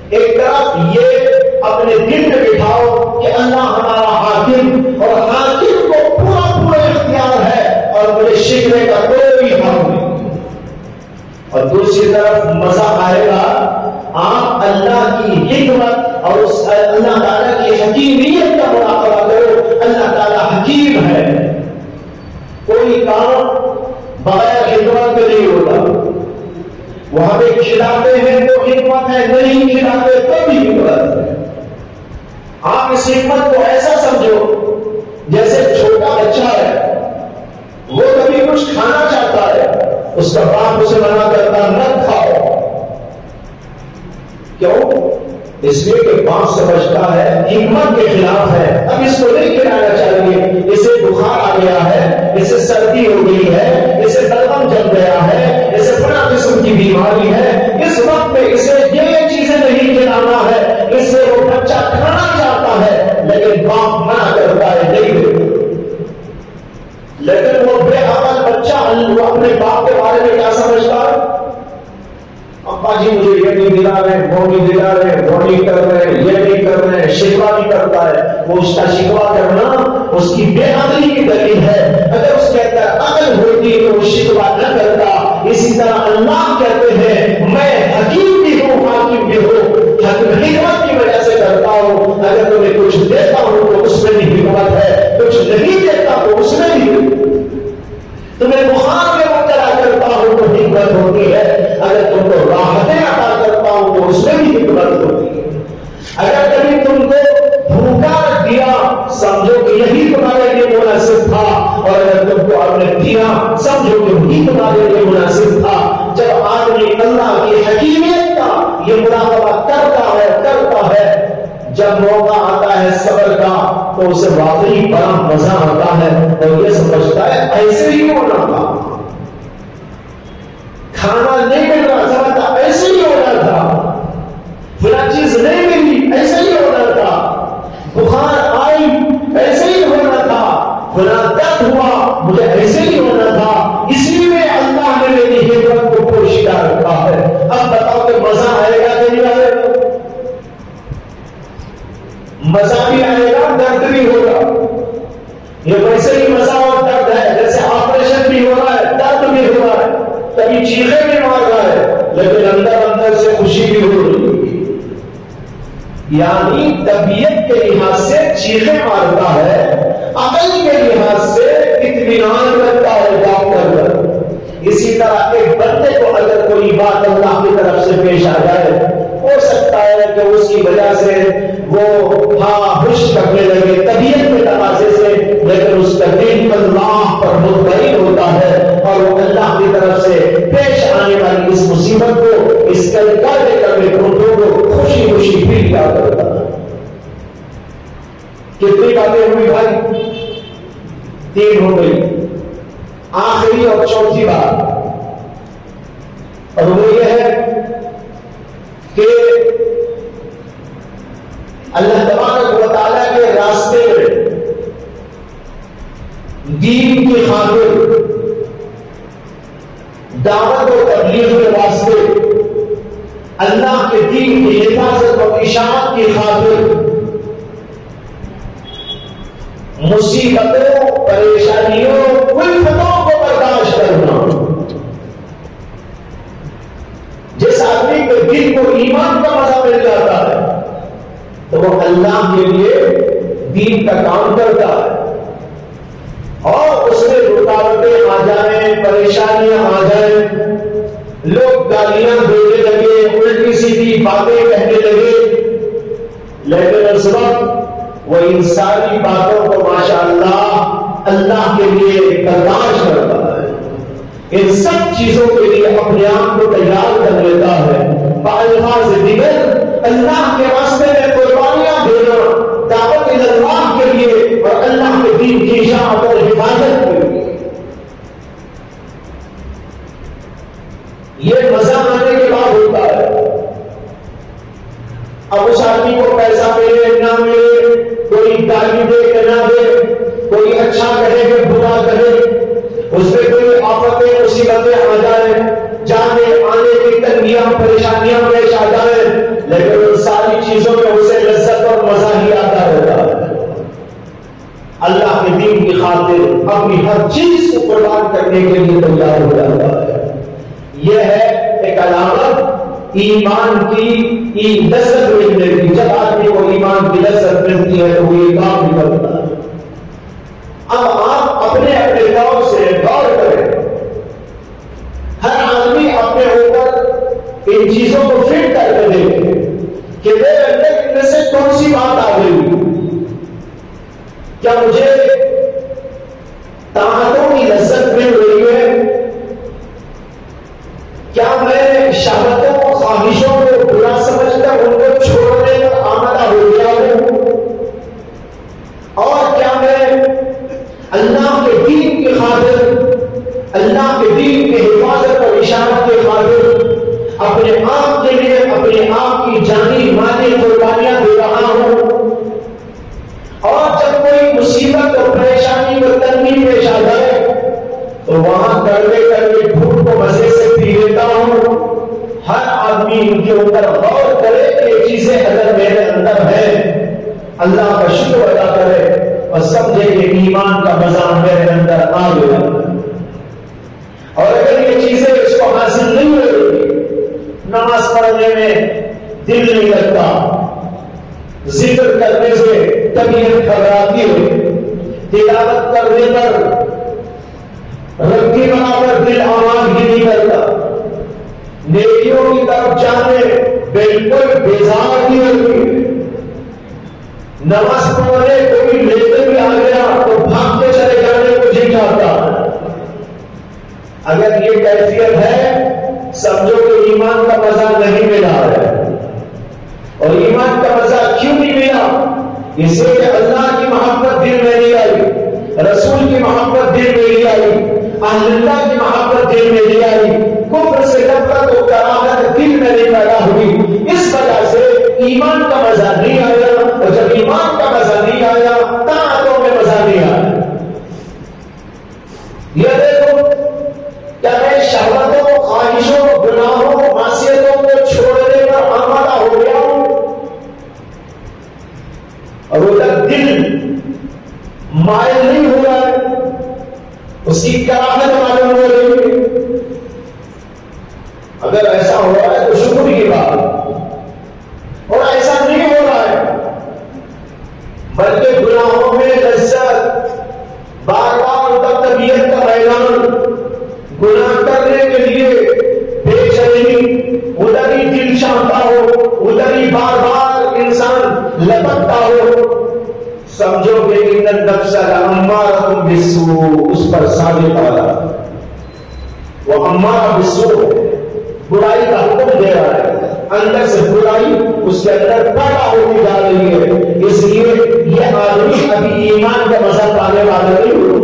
Speaker 1: ایک طرف یہ اپنے دل میں بٹھاؤ کہ اللہ ہمارا حاکم، اور حاکم کو پورا اختیار ہے اور مجھے شکوے کا کوئی حق نہیں. اور دوسری طرف مزہ آئے گا آپ اللہ کی حکمت اور اس اللہ تعالیٰ کی حکیمیت کا مراقبہ کرو. اللہ تعالیٰ حکیم ہے، کوئی کام بغیر حکمت کے نہیں ہوتا. وہ ہمیں کھلاتے ہیں تو حکمت ہے، نہیں کھلاتے تو بھی حکمت ہے. آپ اس حکمت کو ایسا سمجھو جیسے چھوٹا بچہ ہے، وہ کبھی کچھ کھانا چاہتا ہے، اس کا باپ اسے منع کرتا مت کھاؤ. کیوں؟ اس لیے کہ باپ سمجھتا ہے حکمت کے خلاف ہے، اب اس کو نہیں کھلانا چاہیے. اسے بخار آ گیا ہے، اسے سردی ہو گئی ہے، اسے بلغم جم گیا ہے، اسے بڑا قسم کی بیماری ہے، اس وقت میں اسے یہ چیزیں نہیں کھلانا ہے. اس سے وہ بچہ کھانا چاہتا ہے لیکن باپ منع کرتا ہے نہیں دیتا. لیکن وہ بے عقل بچہ اپنے باپ کے بارے میں کیا سمجھتا ہے؟ ابا جی مجھے یہ نہیں دلا رہے، وہ نہیں دلا رہے، وہ نہیں کر رہے، یہ نہیں کر رہے، شکوہ نہیں کرتا ہے. وہ اس کا شکوہ کرنا اس کی بے عقلی کی دلیل ہے. اگر اس کے اندر عقل ہوتی تو وہ شکوہ نہ کرتا. اسی طرح اللہ کہتے ہیں میں حکیم بھی ہوں، حاکم بھی ہوں، حکمت کی وجہ سے کرتا ہوں. اگر تمہیں کچھ دیتا ہوں تو اس میں بھی حکمت ہے، کچھ نہیں دیتا تو اس میں بھی. تمہیں بخار میں مبتلا کرتا ہوں تو حکمت ہوتی ہے، اگر تم کو راحتیں عطا کرتا ہوں تو اس میں بھی حکمت ہوتی ہے. اگر کبھی تم کو بھوکا رکھ دیا سمجھو کہ یہی تمہارے لیے مناسب تھا، اور اگر تم کو آپ نے دیا سمجھو کہ وہی تمہارے لیے مناسب تھا. جب آدمی اللہ کی حکیمیت کا یہ مراقبہ کرتا ہے جب موقع آتا ہے صبر کا تو اسے واقعی بڑا مزہ آتا ہے اور یہ سمجھتا ہے ایسے ہی ہونا تھا. کھانا یعنی طبیعت کے لحاظ سے چیخیں مارتا ہے، عقل کے لحاظ سے اطمینان رکھتا ہے ڈاکٹر پر۔ اسی طرح ایک بندے کو اگر کوئی بات اللہ کی طرف سے پیش آ جائے، ہو سکتا ہے کہ اس کی وجہ سے وہ ہوش کرنے لگے طبیعت کے تقاضے سے، لیکن اس کا دل اللہ پر مطمئن ہوتا ہے اور وہ اللہ کی طرف سے پیش آنے والی اس مصیبت کو، اس کلکاتے کرنے ٹوٹوں کو خوشی خوشی فیل کیا کرتا ہے۔ کتنی باتیں ہوئی بھائی؟ 3 ہو گئی۔ آخری اور چوتھی بات، اور وہ یہ ہے کہ اللہ تبارک و تعالیٰ کے راستے میں دین کی خاطر، دعوت و تبلیغ کے واسطے، اللہ کے دین کی حفاظت و اشاعت کی خاطر مصیبتوں، پریشانیوں، الفتوں کو برداشت کرنا۔ جس آدمی کے دل کو ایمان کا مزہ مل جاتا ہے تو وہ اللہ کے لیے دین کا کام کرتا ہے، اور اس میں رکاوٹیں آ جائیں، پریشانیاں آ جائیں، لوگ گالیاں دینے لگے، الٹی سیدھی باتیں کہنے لگے، لیکن اس وقت وہ ان ساری باتوں کو ماشاءاللہ اللہ کے لیے برداشت کرتا ہے، ان سب چیزوں کے لیے اپنے آپ کو تیار کر لیتا ہے۔ بالفاظ دیگر اللہ کے راستے میں قربانیاں دینا، دعوت اللہ کے لیے اور اللہ کے دین کی اشاعت اور حفاظت کے لیے، یہ مزہ آنے کے بعد ہوتا ہے۔ اب اس آدمی کو پیسہ ملے نہ ملے، کوئی گالی دے کہ نہ دے، کوئی اچھا کہے کہ برا کہے، اس پہ کوئی آفتیں مصیبتیں آ جائیں، جانے آنے کی تنگیاں پریشانیاں پیش آ جائیں، لیکن ان ساری چیزوں میں اسے لذت اور مزہ ہی آتا رہتا ہے۔ اللہ کے دین کی خاطر اپنی ہر چیز کو قربان کرنے کے لیے تیار ہو جاتا ہے۔ یہ ہے ایک علامت ایمان کی لذت ملنے کی۔ جب آدمی کو ایمان کی لذت ملتی ہے تو وہ یہ کام بھی کرتا ہے۔ اب آپ اپنے اپنے طور سے غور کریں، ہر آدمی اپنے اوپر ان چیزوں کو فٹ کر کے دیکھے کہ میرے اندر ان میں سے کون سی بات آ گئی۔ کیا مجھے طاقتوں کی لذت مل رہی ہے؟ کیا میں شہوتوں خواہشوں کو برا سمجھ کر ان کو چھوڑنے پر آمادہ ہو گیا ہوں؟ اور کیا میں اللہ کے دین کی خاطر، اللہ کے دین کی حفاظت اور اشارت کی خاطر اپنے آپ کے لیے اپنے آپ کی جانی مالی قربانیاں دے رہا ہوں؟ اور جب کوئی مصیبت اور پریشانی اور تنگی پیش آ جائے تو وہاں کڑوے کڑوے دھوپ کو مزے سے پی لیتا ہوں۔ ہر آدمی ان کے اوپر غور کرے کہ یہ چیزیں اگر میرے اندر ہیں، اللہ کا شکر ادا کرے اور سمجھے کہ ایمان کا مزہ میرے اندر آ گیا۔ اور اگر یہ چیزیں اس کو حاصل نہیں ہوئی، نماز پڑھنے میں دل نہیں لگتا، ذکر کرنے سے طبیعت گھبراتی ہے، تلاوت کرنے پر رگی بنا کر دل آواز ہی نہیں کرتا، نیکیوں کی طرف جانے بالکل بیزار نہیں ہوتی، نماز پڑھنے کوئی لیتے بھی آ گیا تو بھاگتے چلے جانے کو جی چاہتا۔ اگر یہ کیفیت ہے، سمجھو کہ ایمان کا مزہ نہیں ملا ہے۔ اور ایمان کا مزہ کیوں نہیں ملا؟ اس لیے کہ اللہ کی محبت دل میں نہیں آئی، رسول کی محبت دل میں نہیں آئی، اہل اللہ کی محبت دل میں نہیں آئی، کفر سے نفرت و کراہت دل میں نہیں پیدا ہوئی۔ اس وجہ سے ایمان کا مزہ نہیں آیا، اور جب ایمان کا مزہ نہیں آیا، طاعتوں میں مزہ نہیں آیا۔ یہ دیکھو، کیا میں شہوتوں، خواہشوں، گناہوں، معصیتوں کو چھوڑنے پر آمادہ ہو گیا ہوں؟ اور ادھر دل مائل نہیں ہو رہا ہے، اس کی کراہت معلوم ہو رہی ہے۔ اگر ایسا ہو رہا ہے تو شکر کی بات، اور ایسا نہیں ہو رہا بلکہ گناہوں میں لذت، بار بار ادھر طبیعت کا میدان، گناہ کرنے کے لیے بے چینی، ادھر ہی دل چاہتا ہو، ادھر ہی بار بار انسان لپکتا ہو، سمجھو کہ ان النفس لامارۃ بالسوء، اس پر ثابت والا وہ امارہ بالسوء، برائی کا حکم دے رہا ہے، اندر سے برائی اس کے اندر پیدا ہوتی جا رہی ہے، اس لیے یہ آدمی ابھی ایمان کا مزہ پانے والا نہیں ہو۔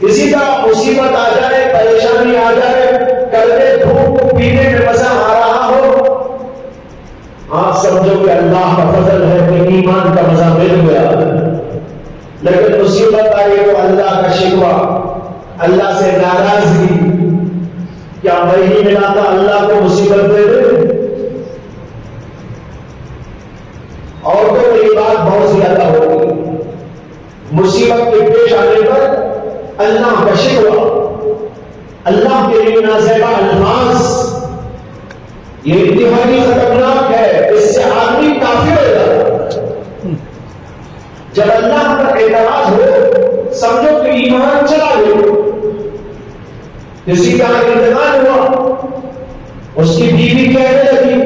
Speaker 1: اسی طرح مصیبت آ جائے، پریشانی آ جائے، کڑوے دھوپ کو پینے میں مزہ آ رہا ہو، آپ سمجھو کہ اللہ کا فضل ہے کہ ایمان کا مزہ مل گیا، لیکن مصیبت آئی تو اللہ کا شکوہ، اللہ سے ناراضگی، کیا میں ہی ملا تھا اللہ کو مصیبت دے دے؟ اور تو یہ بات بہت زیادہ ہوگی، مصیبت کے پیش آنے پر اللہ کا شکوہ، اللہ کے لیے نازیبا الفاظ، یہ انتہائی خطرناک ہے، اس سے آدمی کافر ہو جاتا۔ جب اللہ پر اعتراض ہو، سمجھو کہ ایمان چلا گیا۔ کسی کا انتقال ہوا، اس کی بیوی کہنے لگی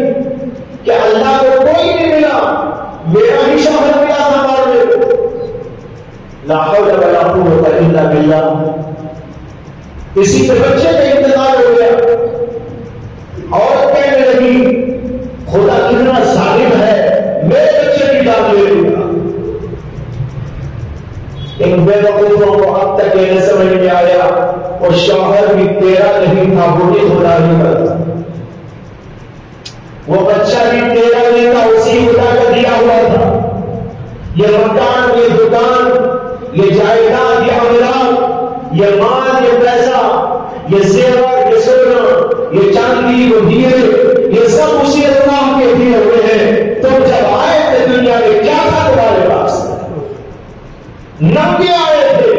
Speaker 1: کہ اللہ کو کوئی نہیں ملا، میرا ہی شوہر ملا تھا مارنے کو۔ لا حول ولا قوت الا باللہ۔ کسی کے بچے کا انتقال ہو گیا، اور کہنے لگی خدا کتنا ظالم ہے، میرے بچے کی جان لے لوں گا۔ ان بے وقوفوں کو اب تک یہ نہیں سمجھ میں آیا وہ شوہر بھی تیرا نہیں تھا، وہ بھی خدا ہی کا تھا، وہ بچہ بھی تیرا نہیں تھا، اسی خدا کا دیا ہوا تھا۔ یہ مکان، یہ دکان، یہ جائیداد، یہ املاک، یہ مال، یہ پیسہ، یہ زیور، یہ سونا، یہ چاندی، وہ دیے، یہ سب اسی اللہ کے دیے ہوئے ہیں۔ تم جب آئے تھے دنیا میں کیا تھا تمہارے پاس؟ ننگے آئے تھے،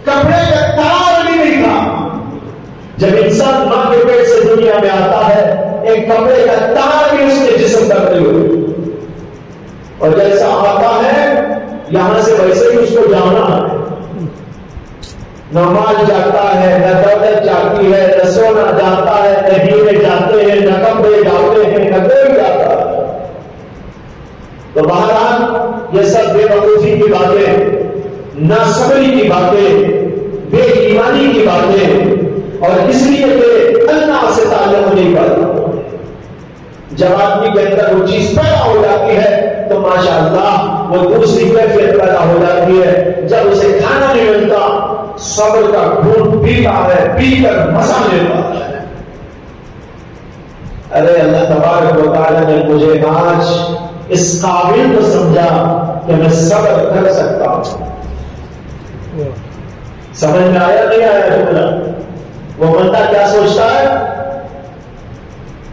Speaker 1: کپڑے کا تار بھی نہیں تھا۔ جب انسان ماں کے پیٹ سے دنیا میں آتا ہے، ایک کپڑے کا تار بھی اس کے جسم پر نہیں ہوتی، اور جیسا آتا ہے یہاں سے ویسے ہی اس کو جانا ہے۔ نہ مال جاتا ہے، نہ دولت جاتی ہے، نہ سونا جاتا ہے، نہ ہیرے جاتے ہیں، نہ کپڑے جاتے ہیں، نہ کوئی جاتا ہے۔ تو بہرحال یہ سب بے وقوفی کی باتیں، ناسمجھی کی باتیں، بے ایمانی کی باتیں، اور اس لیے کہ اللہ سے تعلق نہیں کرتا۔ جب آدمی کے اندر وہ چیز پیدا ہو جاتی ہے تو ماشاءاللہ وہ دوسری کیفیت پیدا ہو جاتی ہے۔ جب اسے کھانا نہیں ملتا، صبر کا گھونٹ پیتا ہے، پی کر مزہ لیتا ہے۔ ارے اللہ تبارک و تعالی نے مجھے آج اس قابل کو سمجھا کہ میں صبر کر سکتا ہوں۔ سمجھ میں آیا نہیں آیا جملہ؟ وہ بندہ کیا سوچتا ہے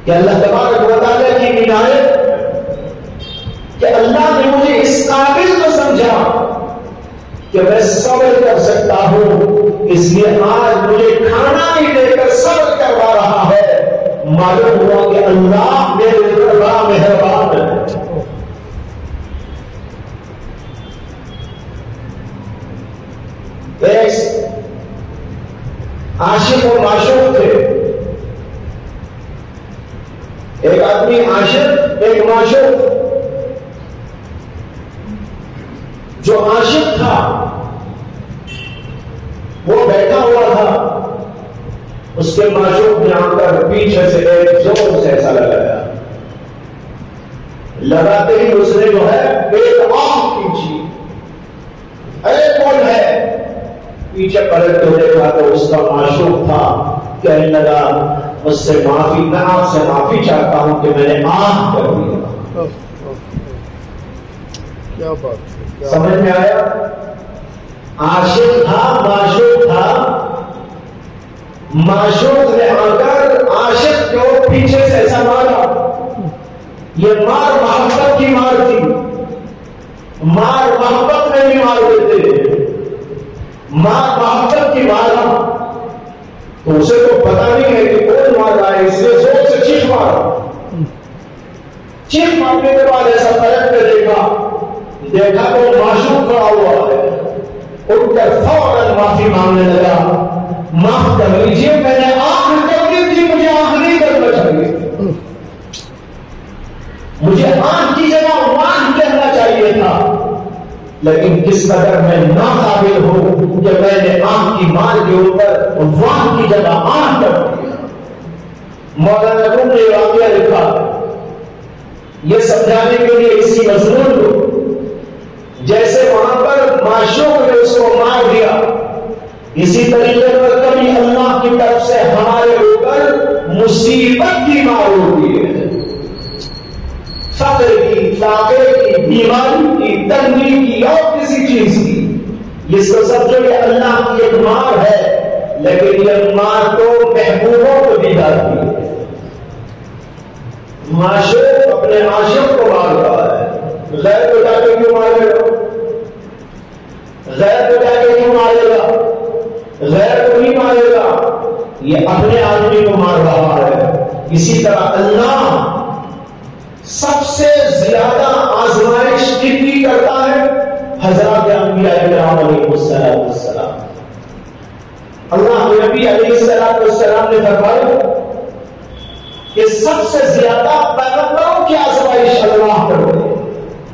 Speaker 1: کہ اللہ تبارک و تعالی کی عنایت کہ اللہ نے مجھے اس قابل کو سمجھا کہ میں صبر کر سکتا ہوں، اس لیے آج مجھے کھانا نہیں دے کر صبر کروا رہا ہے۔ معلوم ہوا کہ اللہ میرے اوپر بڑا مہربان ہے۔ ایک عاشق اور معشوق تھے، ایک آدمی عاشق، ایک معشوق۔ جو عاشق تھا وہ بیٹھا ہوا تھا، اس کے معشوق نے آ کر پیچھے سے ایک زور سے ایسا لگایا، لگاتے ہی اس نے جو ہے ایک آنکھ کھینچی، ارے کون ہے؟ پیچھے پلٹ کے دیکھا تو اس کا معشوق تھا، کہنے لگا مجھ سے معافی، میں آپ سے معافی چاہتا ہوں کہ میں نے آنکھ کر دیا۔
Speaker 2: کیا بات ہے،
Speaker 1: سمجھ میں آیا؟ عاشق تھا، معشوق تھا، معشوق نے آ کر عاشق کو پیچھے سے ایسا مارا۔ یہ مار محبت کی مار تھی، مار محبت میں بھی مار دیتے، مار محبت کی مارا تو اسے تو پتا نہیں ہے کہ کون مار رہا ہے، اس لیے زور سے چیخ مارا۔ چیخ مارنے کے بعد ایسا پلٹ کے دیکھا، دیکھا تو معشوق کھڑا ہوا ہے، اٹھ کر فوراً معافی مانگنے لگا، معاف کر لیجیے میں نے آنکھ کرنی تھی، مجھے آنکھ نہیں کرنا چاہیے، مجھے آنکھ کی جگہ وان کہنا چاہیے تھا، لیکن کس قدر میں ناقابل ہوں کہ میں نے آنکھ کی مار کے اوپر وان کی جگہ آنکھ کر دیا۔ مولانا روم نے واقعہ لکھا یہ سمجھانے کے لیے اسی مضمون کو، جیسے وہاں پر معشوق نے اس کو مار دیا، اسی طریقے پر کبھی اللہ کی طرف سے ہمارے اوپر مصیبت کی مار ہوتی ہے، فقر کی، فاقے کی، بیماری کی، تنگی کی اور کسی چیز کی، یہ سمجھو کہ اللہ کی ایک مار ہے، لیکن یہ مار تو محبوبوں کو دی جاتی ہے۔ معشوق اپنے عاشق کو مار رہا ہے، غیر کو جا کے کیوں مارے گا؟ غیر کو جا کے کیوں مارے گا؟ غیر کو نہیں مارے گا، یہ اپنے آدمی کو مار رہا ہے۔ اسی طرح اللہ سب سے زیادہ آزمائش کن کی کرتا ہے؟ حضرات انبیاء کرام علیہ السلام۔ اللہ کے نبی علیہ السلام نے فرمایا کہ سب سے زیادہ پیغمبروں کی آزمائش اللہ کرتے ہیں،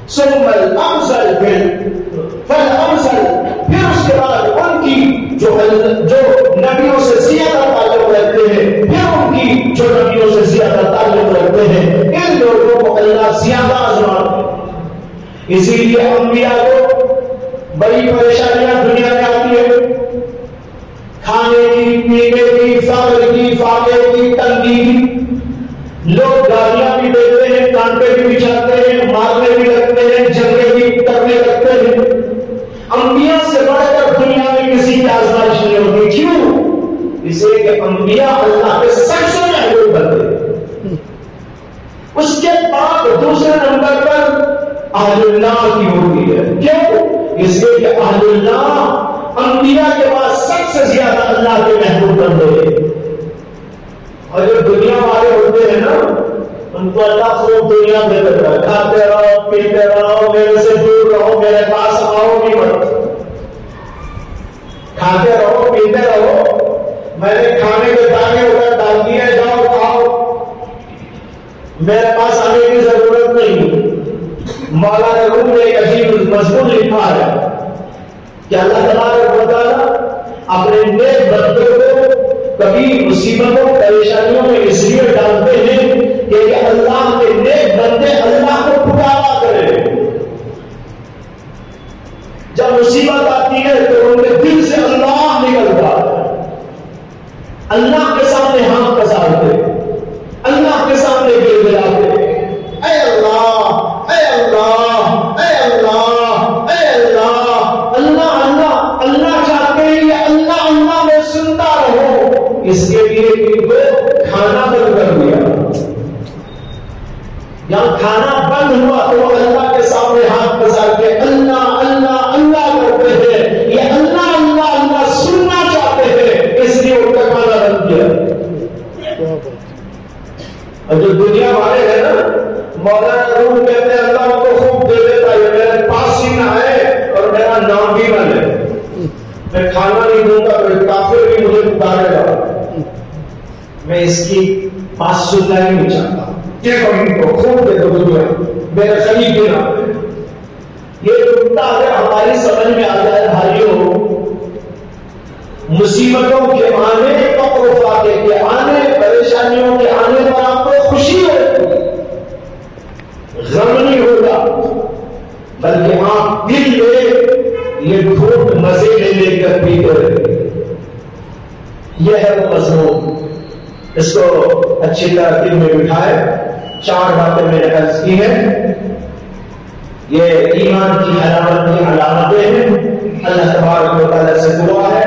Speaker 1: ثم الامثل فالامثل، پھر اس کے بعد ان کی جو نبیوں سے زیادہ تعلق رکھتے ہیں، پھر ان کی جو نبیوں سے زیادہ تعلق رکھتے ہیں، ان لوگوں کو اللہ زیادہ آزماتے ہیں۔ اسی لیے انبیاء کو بڑی پریشانیاں دنیا میں آتی ہے، کھانے کی، پینے کی، فقر کی، فاقے کی، تنگی کی، لوگ گالیاں بھی دیتے ہیں، کانٹے بھی بچھاتے ہیں، مارنے بھی لگتے ہیں، جنگیں بھی کرنے لگتے ہیں۔ انبیاء سے بڑھ کر دنیا میں کسی کی آزمائش نہیں ہوتی، کیوں؟ اس لیے کہ انبیاء اللہ کے سب سے محبوب بندے، اس کے بعد دوسرے نمبر پر اہل اللہ کی ہوتی ہے، کیوں؟ اس لیے کہ اہل اللہ انبیاء کے بعد سب سے زیادہ اللہ کے محبوب بندے ہیں۔ اور جو دنیا والے ہوتے ہیں نا، ان کو اللہ خوب دنیا دے دیتا ہے، کھاتے رہو، پیتے رہو، میرے سے دور رہو، میرے پاس آؤ بھی مت، کھاتے رہو، پیتے رہو، میں نے کھانے کے دانے ادھر ڈال دیے، جاؤ کھاؤ، میرے پاس آنے کی ضرورت نہیں۔ مولانا روم نے ایک عجیب مضمون لکھا ہے کہ اللہ تبارک و تعالیٰ اپنے نیک بندے کو کبھی مصیبتوں پریشانیوں میں اس لیے ڈالتے ہیں کہ یہ اللہ کے نیک بندے اللہ کو پکارا کرے۔ جب مصیبت آتی ہے تو ان کے دل سے اللہ نکلتا ہے، اللہ کے سامنے ہاتھ پسارتے، اللہ کے سامنے گر گراتے، اے اللہ، اے اللہ، اے اللہ، اے اللہ، اللہ اللہ اللہ چاہتے ہیں یہ اللہ اللہ میں سنتا رہو، اس کے لیے ان کو کھانا بند کر دیا۔ جب کھانا بند ہوا تو وہ اللہ کے سامنے ہاتھ پسار کے اللہ اللہ اللہ کرتے ہیں، یہ اللہ اللہ اللہ سننا چاہتے ہیں، اس لیے ان کا کھانا بند کیا۔ اور جو دنیا والے ہیں نا، مولانا روم کہتے ہیں اللہ کو خوب دے دیتا ہے، میرے پاس ہی نہ آئے اور میرا نام بھی نہ لے، میں کھانا نہیں دوں گا تو کافر بھی مجھے پکارے گا، میں اس کی بات سننا ہی نہیں چاہتا، کہ ان کو خوب دے دو دنیا، میرے قریب بھی نہ۔ یہ نقطہ اگر ہماری سمجھ میں آ جائے بھائیوں، مصیبتوں کے آنے، فقر و فاقے کے آنے، پریشانیوں کے آنے پر آپ کو خوشی ہوگی، غم نہیں ہوگا، بلکہ آپ دل میں یہ گھوٹ مزے لے کر پیتے رہے۔ یہ ہے وہ مضمون، اس کو اچھی طرح دل میں بٹھائے۔ 4 باتیں میں نے عرض کی ہیں، یہ ایمان کی علامت کی علامتیں ہیں۔ اللہ تبارک و تعالیٰ سے دعا ہے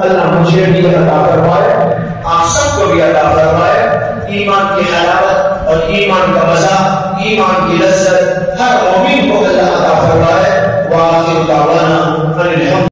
Speaker 1: اللہ مجھے بھی عطا فرمائے، آپ سب کو بھی عطا فرمائے ایمان کی حلاوت اور ایمان کا مزہ، ایمان کی لذت ہر مومن کو اللہ عطا فرمائے۔ وآخر دعوانا ان الحمد